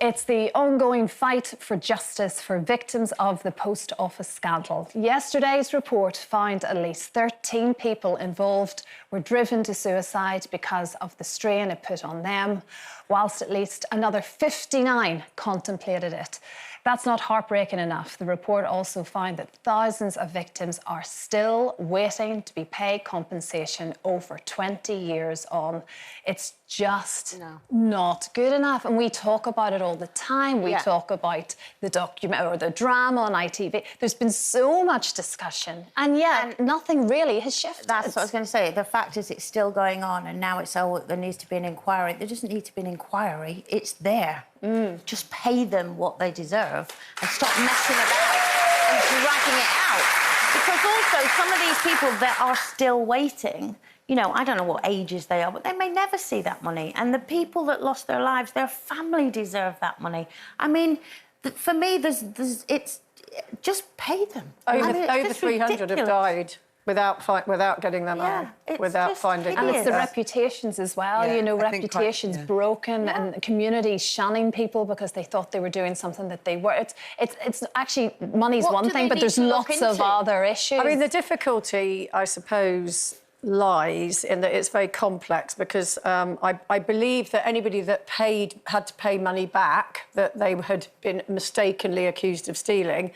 It's the ongoing fight for justice for victims of the post office scandal. Yesterday's report found at least 13 people involved were driven to suicide because of the strain it put on them, whilst at least another 59 contemplated it. That's not heartbreaking enough. The report also found that thousands of victims are still waiting to be paid compensation over 20 years on. It's just not good enough. And we talk about it all the time. We talk about the document or the drama on ITV. There's been so much discussion, and yet nothing really has shifted. That's what I was going to say. The fact is it's still going on, and now it's, oh, there needs to be an inquiry. There doesn't need to be an inquiry. It's there. Just pay them what they deserve and stop messing about and dragging it out. Because also, some of these people that are still waiting, you know, I don't know what ages they are, but they may never see that money. And the people that lost their lives, their family deserve that money. I mean, for me, it's just pay them. Over 300 have died without getting them out, without finding them. And it's the reputations as well, you know, reputations broken and communities shunning people because they thought they were doing something that they were. It's actually, money's one thing, but there's lots of other issues. I mean, the difficulty, I suppose, lies in that it's very complex because I believe that anybody that had to pay money back that they had been mistakenly accused of stealing,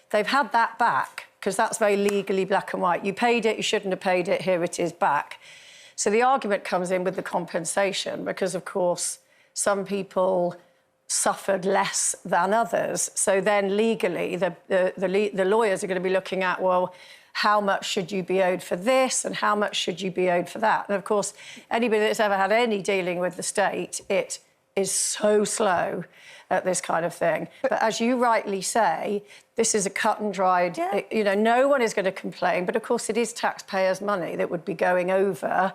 they've had that back because that's very legally black and white. You paid it, you shouldn't have paid it, here it is back. So the argument comes in with the compensation because, of course, some people suffered less than others. So then legally, the lawyers are going to be looking at, well, how much should you be owed for this and how much should you be owed for that? And, of course, anybody that's ever had any dealing with the state, it is so slow at this kind of thing. But as you rightly say, this is a cut and dried, you know, no one is going to complain. But, of course, it is taxpayers' money that would be going over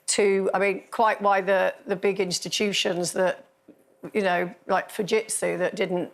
to, I mean, quite why the big institutions that, you know, like Fujitsu that didn't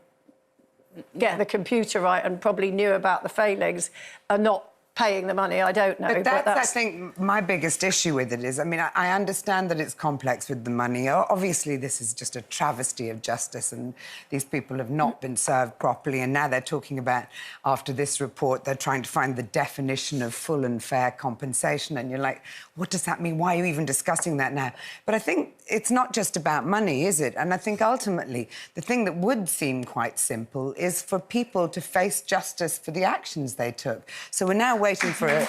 get the computer right and probably knew about the failings are not paying the money, I don't know. But that's, I think, my biggest issue with it is, I mean, I understand that it's complex with the money. Obviously, this is just a travesty of justice and these people have not been served properly, and now they're talking about, after this report, they're trying to find the definition of full and fair compensation, and you're like, what does that mean? Why are you even discussing that now? But I think it's not just about money, is it? And I think, ultimately, the thing that would seem quite simple is for people to face justice for the actions they took. So we're now waiting for a...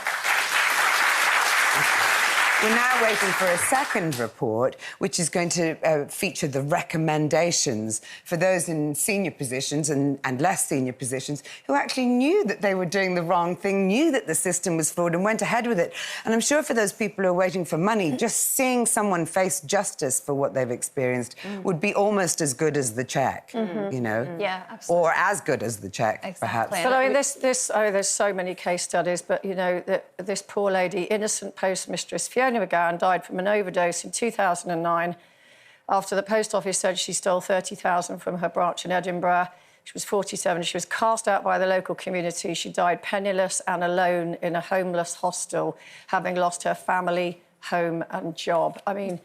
We're now waiting for a second report, which is going to feature the recommendations for those in senior positions and less senior positions who actually knew that they were doing the wrong thing, knew that the system was flawed and went ahead with it. And I'm sure for those people who are waiting for money, just seeing someone face justice for what they've experienced would be almost as good as the cheque, you know? Yeah, absolutely. Or as good as the cheque, perhaps. But I mean, there's so many case studies, but, you know, this poor lady, innocent postmistress, Fiona McGowan, died from an overdose in 2009 after the post office said she stole 30,000 from her branch in Edinburgh. She was 47. She was cast out by the local community. She died penniless and alone in a homeless hostel, having lost her family, home and job. I mean,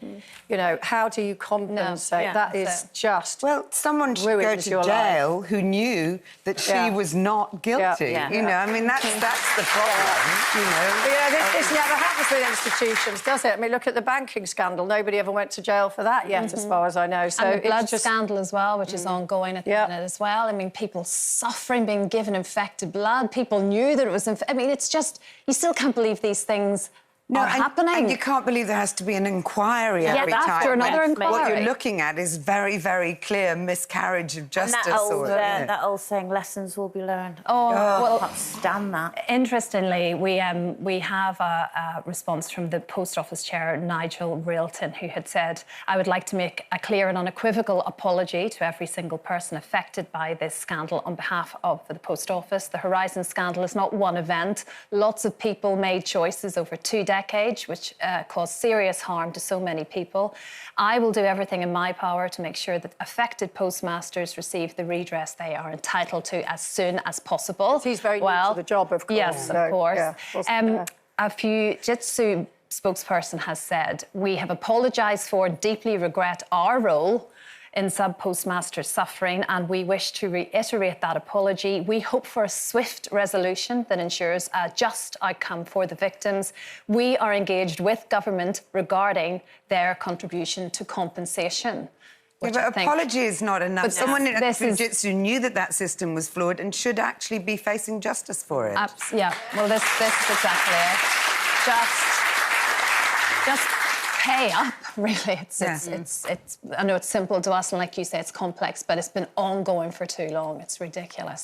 you know, how do you compensate? That is just... Well, someone should go to jail who knew that she was not guilty. You know, I mean, that's the problem, you know. Yeah, this never happens with institutions, does it? I mean, look at the banking scandal. Nobody ever went to jail for that yet, as far as I know. So and the blood scandal as well, which is ongoing at the minute as well. I mean, people suffering, being given infected blood. People knew that it was... I mean, it's just... You still can't believe these things are happening. And you can't believe there has to be an inquiry every time. After another inquiry. What you're looking at is very, very clear miscarriage of justice. And that old saying, lessons will be learned. Well, I can't stand that. Interestingly, we have a response from the Post Office Chair, Nigel Railton, who had said, I would like to make a clear and unequivocal apology to every single person affected by this scandal on behalf of the Post Office. The Horizon scandal is not one event. Lots of people made choices over 2 decades which caused serious harm to so many people. I will do everything in my power to make sure that affected postmasters receive the redress they are entitled to as soon as possible. He's very new to the job, of course. Yes, of course. Yeah, a Fujitsu spokesperson has said, we have apologised for and deeply regret our role in sub-postmasters suffering, and we wish to reiterate that apology. We hope for a swift resolution that ensures a just outcome for the victims. We are engaged with government regarding their contribution to compensation. Yeah, but apology is not enough. But someone in Jiu-Jitsu knew that system was flawed and should actually be facing justice for it. Yeah, well, this is exactly it. Just pay up, really. I know it's simple to us, and like you say, it's complex, but it's been ongoing for too long. It's ridiculous.